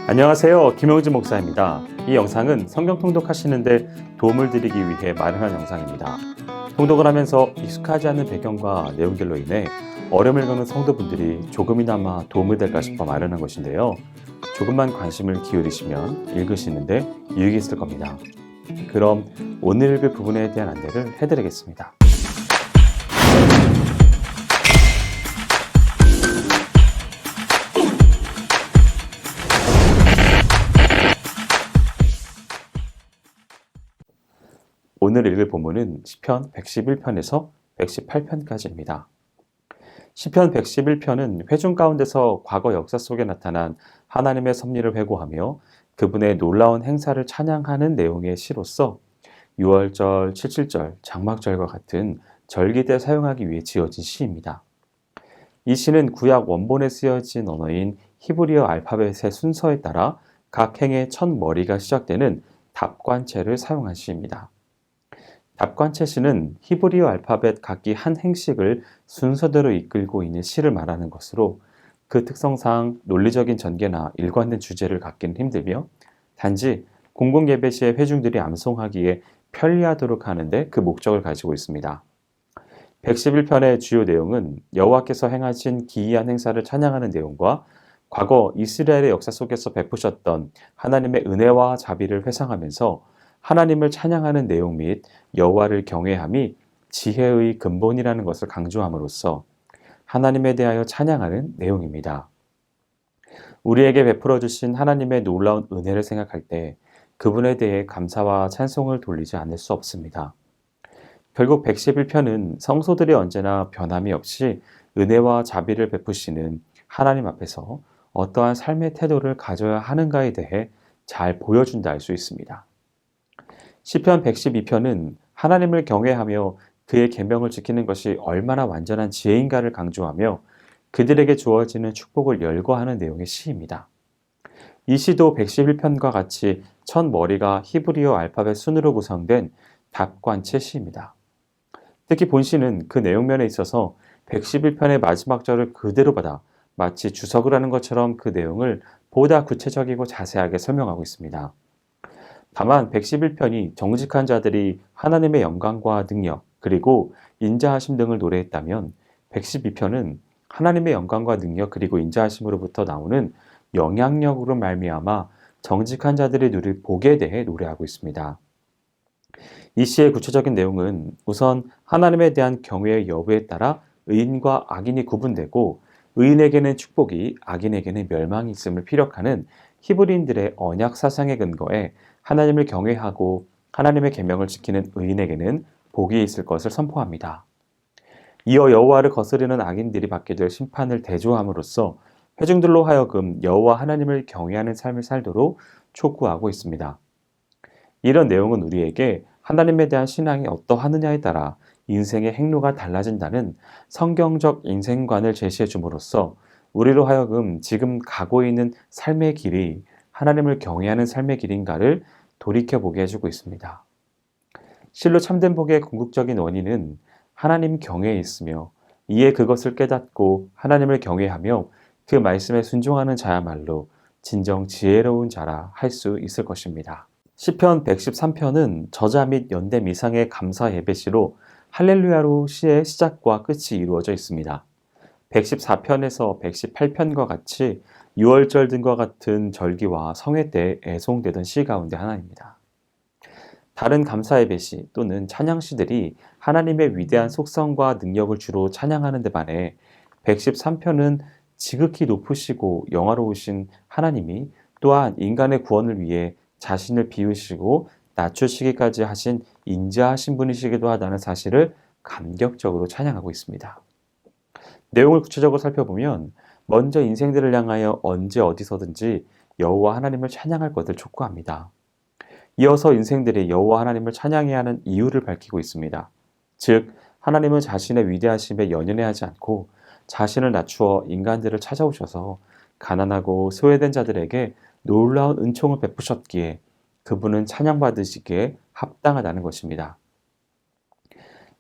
안녕하세요. 김영진 목사입니다. 이 영상은 성경 통독하시는데 도움을 드리기 위해 마련한 영상입니다. 통독을 하면서 익숙하지 않은 배경과 내용들로 인해 어려움을 겪는 성도분들이 조금이나마 도움이 될까 싶어 마련한 것인데요. 조금만 관심을 기울이시면 읽으시는데 유익이 있을 겁니다. 그럼 오늘 읽을 부분에 대한 안내를 해드리겠습니다. 오늘 읽을 본문은 시편 111편에서 118편까지입니다. 시편 111편은 회중 가운데서 과거 역사 속에 나타난 하나님의 섭리를 회고하며 그분의 놀라운 행사를 찬양하는 내용의 시로서 6월절, 77절, 장막절과 같은 절기 때 사용하기 위해 지어진 시입니다. 이 시는 구약 원본에 쓰여진 언어인 히브리어 알파벳의 순서에 따라 각 행의 첫 머리가 시작되는 답관체를 사용한 시입니다. 답관체 시는 히브리어 알파벳 각기 한 행식을 순서대로 이끌고 있는 시를 말하는 것으로 그 특성상 논리적인 전개나 일관된 주제를 갖기는 힘들며 단지 공공예배 시에 회중들이 암송하기에 편리하도록 하는데 그 목적을 가지고 있습니다. 111편의 주요 내용은 여호와께서 행하신 기이한 행사를 찬양하는 내용과 과거 이스라엘의 역사 속에서 베푸셨던 하나님의 은혜와 자비를 회상하면서 하나님을 찬양하는 내용 및 여호와를 경외함이 지혜의 근본이라는 것을 강조함으로써 하나님에 대하여 찬양하는 내용입니다. 우리에게 베풀어 주신 하나님의 놀라운 은혜를 생각할 때 그분에 대해 감사와 찬송을 돌리지 않을 수 없습니다. 결국 111편은 성소들이 언제나 변함이 없이 은혜와 자비를 베푸시는 하나님 앞에서 어떠한 삶의 태도를 가져야 하는가에 대해 잘 보여준다 할 수 있습니다. 시편 112편은 하나님을 경외하며 그의 계명을 지키는 것이 얼마나 완전한 지혜인가를 강조하며 그들에게 주어지는 축복을 열거하는 내용의 시입니다. 이 시도 111편과 같이 첫 머리가 히브리어 알파벳 순으로 구성된 답관체 시입니다. 특히 본시는 그 내용면에 있어서 111편의 마지막 절을 그대로 받아 마치 주석을 하는 것처럼 그 내용을 보다 구체적이고 자세하게 설명하고 있습니다. 다만 111편이 정직한 자들이 하나님의 영광과 능력 그리고 인자하심 등을 노래했다면 112편은 하나님의 영광과 능력 그리고 인자하심으로부터 나오는 영향력으로 말미암아 정직한 자들이 누릴 복에 대해 노래하고 있습니다. 이 시의 구체적인 내용은 우선 하나님에 대한 경외의 여부에 따라 의인과 악인이 구분되고 의인에게는 축복이 악인에게는 멸망이 있음을 피력하는 히브리인들의 언약 사상에 근거해 하나님을 경외하고 하나님의 계명을 지키는 의인에게는 복이 있을 것을 선포합니다. 이어 여호와를 거스르는 악인들이 받게 될 심판을 대조함으로써 회중들로 하여금 여호와 하나님을 경외하는 삶을 살도록 촉구하고 있습니다. 이런 내용은 우리에게 하나님에 대한 신앙이 어떠하느냐에 따라 인생의 행로가 달라진다는 성경적 인생관을 제시해 줌으로써 우리로 하여금 지금 가고 있는 삶의 길이 하나님을 경외하는 삶의 길인가를 돌이켜보게 해주고 있습니다. 실로 참된 복의 궁극적인 원인은 하나님 경외에 있으며 이에 그것을 깨닫고 하나님을 경외하며 그 말씀에 순종하는 자야말로 진정 지혜로운 자라 할 수 있을 것입니다. 시편 113편은 저자 및 연대 미상의 감사 예배시로 할렐루야로 시의 시작과 끝이 이루어져 있습니다. 114편에서 118편과 같이 6월절 등과 같은 절기와 성회 때 애송되던 시 가운데 하나입니다. 다른 감사 예배시 또는 찬양시들이 하나님의 위대한 속성과 능력을 주로 찬양하는 데 반해 113편은 지극히 높으시고 영화로우신 하나님이 또한 인간의 구원을 위해 자신을 비우시고 낮추시기까지 하신 인자하신 분이시기도 하다는 사실을 감격적으로 찬양하고 있습니다. 내용을 구체적으로 살펴보면 먼저 인생들을 향하여 언제 어디서든지 여호와 하나님을 찬양할 것을 촉구합니다. 이어서 인생들이 여호와 하나님을 찬양해야 하는 이유를 밝히고 있습니다. 즉 하나님은 자신의 위대하심에 연연해하지 않고 자신을 낮추어 인간들을 찾아오셔서 가난하고 소외된 자들에게 놀라운 은총을 베푸셨기에 그분은 찬양받으시기에 합당하다는 것입니다.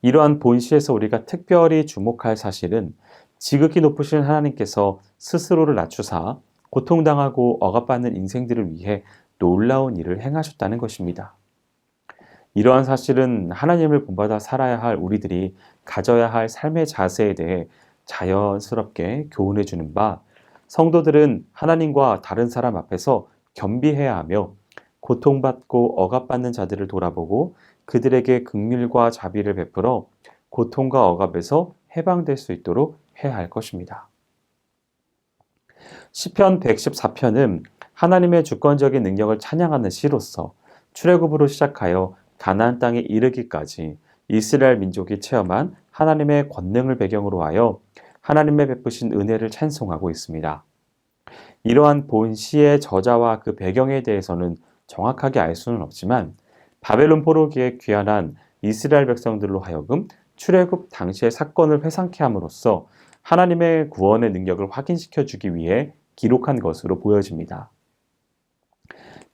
이러한 본시에서 우리가 특별히 주목할 사실은 지극히 높으신 하나님께서 스스로를 낮추사 고통당하고 억압받는 인생들을 위해 놀라운 일을 행하셨다는 것입니다. 이러한 사실은 하나님을 본받아 살아야 할 우리들이 가져야 할 삶의 자세에 대해 자연스럽게 교훈해 주는 바, 성도들은 하나님과 다른 사람 앞에서 겸비해야 하며 고통받고 억압받는 자들을 돌아보고 그들에게 긍휼과 자비를 베풀어 고통과 억압에서 해방될 수 있도록 해야 할 것입니다. 시편 114편은 하나님의 주권적인 능력을 찬양하는 시로서 출애굽으로 시작하여 가나안 땅에 이르기까지 이스라엘 민족이 체험한 하나님의 권능을 배경으로 하여 하나님의 베푸신 은혜를 찬송하고 있습니다. 이러한 본 시의 저자와 그 배경에 대해서는 정확하게 알 수는 없지만 바벨론 포로기에 귀환한 이스라엘 백성들로 하여금 출애굽 당시의 사건을 회상케 함으로써 하나님의 구원의 능력을 확인시켜 주기 위해 기록한 것으로 보여집니다.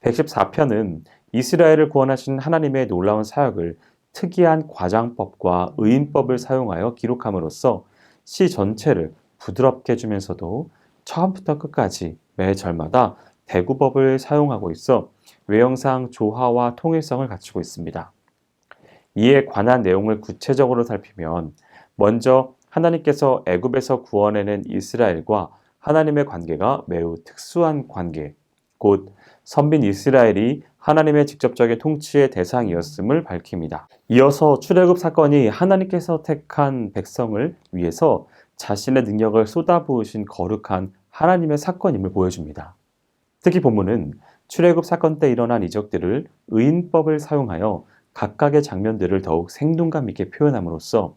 114편은 이스라엘을 구원하신 하나님의 놀라운 사역을 특이한 과장법과 의인법을 사용하여 기록함으로써 시 전체를 부드럽게 해주면서도 처음부터 끝까지 매 절마다 대구법을 사용하고 있어 외형상 조화와 통일성을 갖추고 있습니다. 이에 관한 내용을 구체적으로 살피면 먼저 하나님께서 애굽에서 구원해낸 이스라엘과 하나님의 관계가 매우 특수한 관계, 곧 선민 이스라엘이 하나님의 직접적인 통치의 대상이었음을 밝힙니다. 이어서 출애굽 사건이 하나님께서 택한 백성을 위해서 자신의 능력을 쏟아부으신 거룩한 하나님의 사건임을 보여줍니다. 특히 본문은 출애굽 사건 때 일어난 이적들을 의인법을 사용하여 각각의 장면들을 더욱 생동감 있게 표현함으로써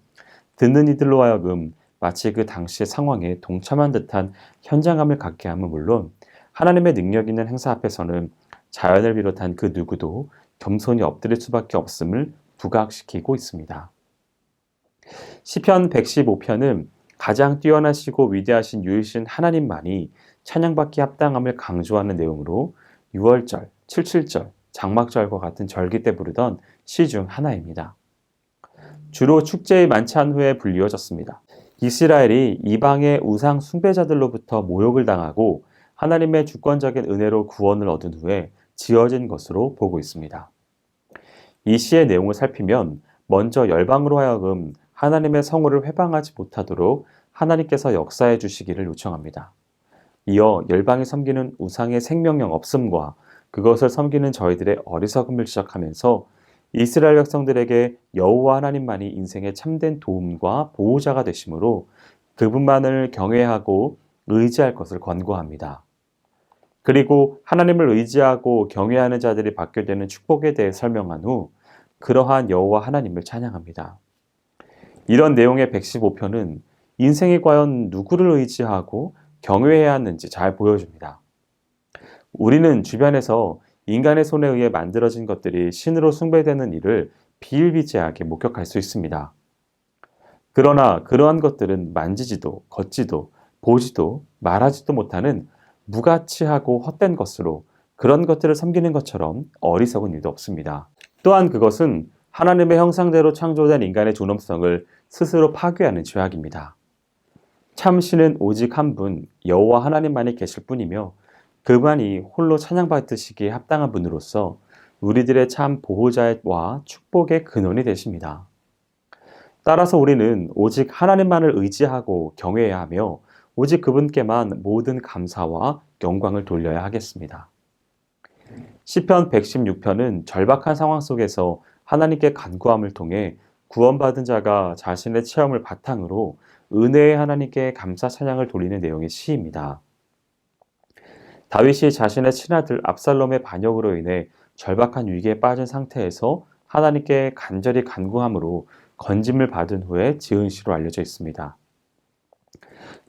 듣는 이들로 하여금 마치 그 당시의 상황에 동참한 듯한 현장감을 갖게 함은 물론 하나님의 능력 있는 행사 앞에서는 자연을 비롯한 그 누구도 겸손히 엎드릴 수밖에 없음을 부각시키고 있습니다. 시편 115편은 가장 뛰어나시고 위대하신 유일신 하나님만이 찬양받기 합당함을 강조하는 내용으로 6월절, 77절, 장막절과 같은 절기 때 부르던 시 중 하나입니다. 주로 축제의 만찬 후에 불리워졌습니다. 이스라엘이 이방의 우상 숭배자들로부터 모욕을 당하고 하나님의 주권적인 은혜로 구원을 얻은 후에 지어진 것으로 보고 있습니다. 이 시의 내용을 살피면 먼저 열방으로 하여금 하나님의 성호를 회방하지 못하도록 하나님께서 역사해 주시기를 요청합니다. 이어 열방이 섬기는 우상의 생명력 없음과 그것을 섬기는 저희들의 어리석음을 지적하면서 이스라엘 백성들에게 여호와 하나님만이 인생의 참된 도움과 보호자가 되심으로 그분만을 경외하고 의지할 것을 권고합니다. 그리고 하나님을 의지하고 경외하는 자들이 받게 되는 축복에 대해 설명한 후 그러한 여호와 하나님을 찬양합니다. 이런 내용의 115편은 인생이 과연 누구를 의지하고 경외해야 하는지 잘 보여줍니다. 우리는 주변에서 인간의 손에 의해 만들어진 것들이 신으로 숭배되는 일을 비일비재하게 목격할 수 있습니다. 그러나 그러한 것들은 만지지도 걷지도 보지도 말하지도 못하는 무가치하고 헛된 것으로 그런 것들을 섬기는 것처럼 어리석은 일도 없습니다. 또한 그것은 하나님의 형상대로 창조된 인간의 존엄성을 스스로 파괴하는 죄악입니다. 참 신은 오직 한 분, 여호와 하나님만이 계실 뿐이며 그만이 홀로 찬양받으시기에 합당한 분으로서 우리들의 참 보호자와 축복의 근원이 되십니다. 따라서 우리는 오직 하나님만을 의지하고 경외해야 하며 오직 그분께만 모든 감사와 영광을 돌려야 하겠습니다. 시편 116편은 절박한 상황 속에서 하나님께 간구함을 통해 구원받은 자가 자신의 체험을 바탕으로 은혜의 하나님께 감사 찬양을 돌리는 내용의 시입니다. 다윗이 자신의 친아들 압살롬의 반역으로 인해 절박한 위기에 빠진 상태에서 하나님께 간절히 간구함으로 건짐을 받은 후에 지은 시로 알려져 있습니다.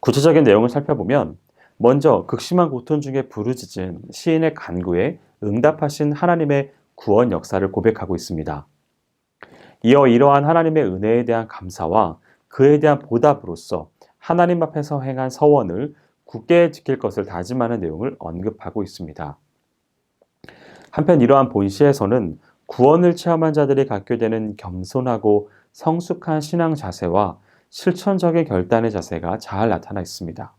구체적인 내용을 살펴보면 먼저 극심한 고통 중에 부르짖은 시인의 간구에 응답하신 하나님의 구원 역사를 고백하고 있습니다. 이어 이러한 하나님의 은혜에 대한 감사와 그에 대한 보답으로서 하나님 앞에서 행한 서원을 굳게 지킬 것을 다짐하는 내용을 언급하고 있습니다. 한편 이러한 본시에서는 구원을 체험한 자들이 갖게 되는 겸손하고 성숙한 신앙 자세와 실천적인 결단의 자세가 잘 나타나 있습니다.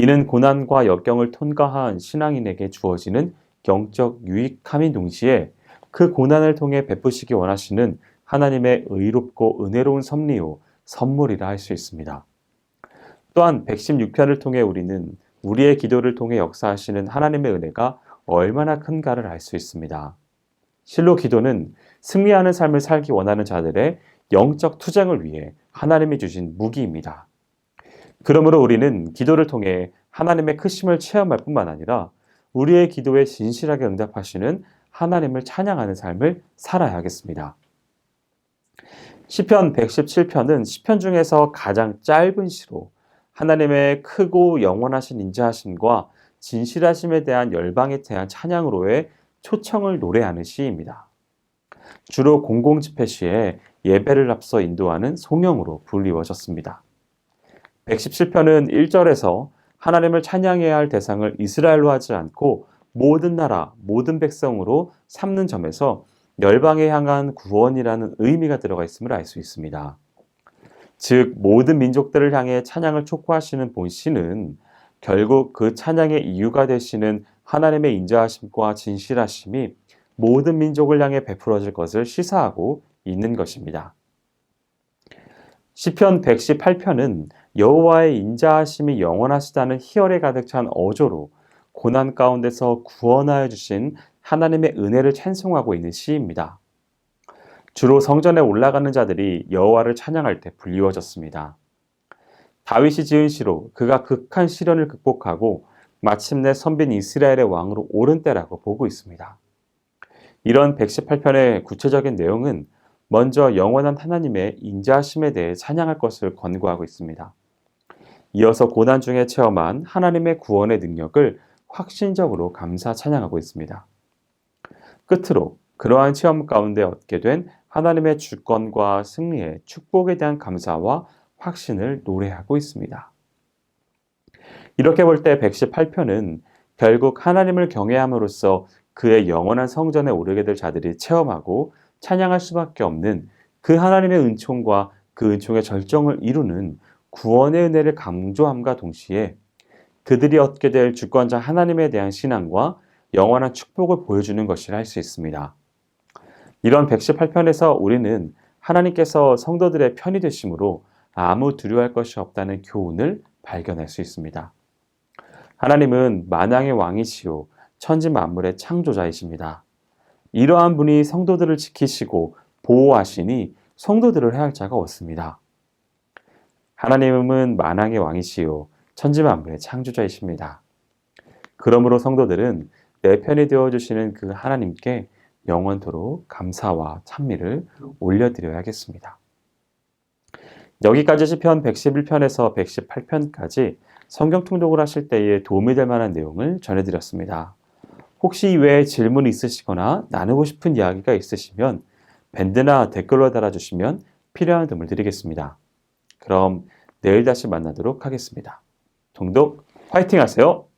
이는 고난과 역경을 통과한 신앙인에게 주어지는 영적 유익함인 동시에 그 고난을 통해 베푸시기 원하시는 하나님의 의롭고 은혜로운 섭리요 선물이라 할 수 있습니다. 또한 116편을 통해 우리는 우리의 기도를 통해 역사하시는 하나님의 은혜가 얼마나 큰가를 알 수 있습니다. 실로 기도는 승리하는 삶을 살기 원하는 자들의 영적 투쟁을 위해 하나님이 주신 무기입니다. 그러므로 우리는 기도를 통해 하나님의 크심을 체험할 뿐만 아니라 우리의 기도에 진실하게 응답하시는 하나님을 찬양하는 삶을 살아야 하겠습니다. 시편 117편은 시편 중에서 가장 짧은 시로 하나님의 크고 영원하신 인자하심과 진실하심에 대한 열방에 대한 찬양으로의 초청을 노래하는 시입니다. 주로 공공집회 시에 예배를 앞서 인도하는 송영으로 불리워졌습니다. 117편은 1절에서 하나님을 찬양해야 할 대상을 이스라엘로 하지 않고 모든 나라, 모든 백성으로 삼는 점에서 열방에 향한 구원이라는 의미가 들어가 있음을 알 수 있습니다. 즉 모든 민족들을 향해 찬양을 촉구하시는 본시는 결국 그 찬양의 이유가 되시는 하나님의 인자하심과 진실하심이 모든 민족을 향해 베풀어질 것을 시사하고 있는 것입니다. 시편 118편은 여호와의 인자하심이 영원하시다는 희열에 가득 찬 어조로 고난 가운데서 구원하여 주신 하나님의 은혜를 찬송하고 있는 시입니다. 주로 성전에 올라가는 자들이 여호와를 찬양할 때 불리워졌습니다. 다윗이 지은 시로 그가 극한 시련을 극복하고 마침내 선빈 이스라엘의 왕으로 오른 때라고 보고 있습니다. 이런 118편의 구체적인 내용은 먼저 영원한 하나님의 인자하심에 대해 찬양할 것을 권고하고 있습니다. 이어서 고난 중에 체험한 하나님의 구원의 능력을 확신적으로 감사 찬양하고 있습니다. 끝으로 그러한 체험 가운데 얻게 된 하나님의 주권과 승리의 축복에 대한 감사와 확신을 노래하고 있습니다. 이렇게 볼 때 118편은 결국 하나님을 경외함으로써 그의 영원한 성전에 오르게 될 자들이 체험하고 찬양할 수밖에 없는 그 하나님의 은총과 그 은총의 절정을 이루는 구원의 은혜를 강조함과 동시에 그들이 얻게 될 주권자 하나님에 대한 신앙과 영원한 축복을 보여주는 것이라 할 수 있습니다. 이런 118편에서 우리는 하나님께서 성도들의 편이 되심으로 아무 두려워할 것이 없다는 교훈을 발견할 수 있습니다. 하나님은 만왕의 왕이시요 천지 만물의 창조자이십니다. 이러한 분이 성도들을 지키시고 보호하시니 성도들을 해할 자가 없습니다. 하나님은 만왕의 왕이시요 천지 만물의 창조자이십니다. 그러므로 성도들은 내 편이 되어주시는 그 하나님께 영원토록 감사와 찬미를 올려드려야겠습니다. 여기까지 시편 111편에서 118편까지 성경 통독을 하실 때에 도움이 될 만한 내용을 전해드렸습니다. 혹시 이외에 질문이 있으시거나 나누고 싶은 이야기가 있으시면 밴드나 댓글로 달아주시면 필요한 도움을 드리겠습니다. 그럼 내일 다시 만나도록 하겠습니다. 통독 화이팅 하세요!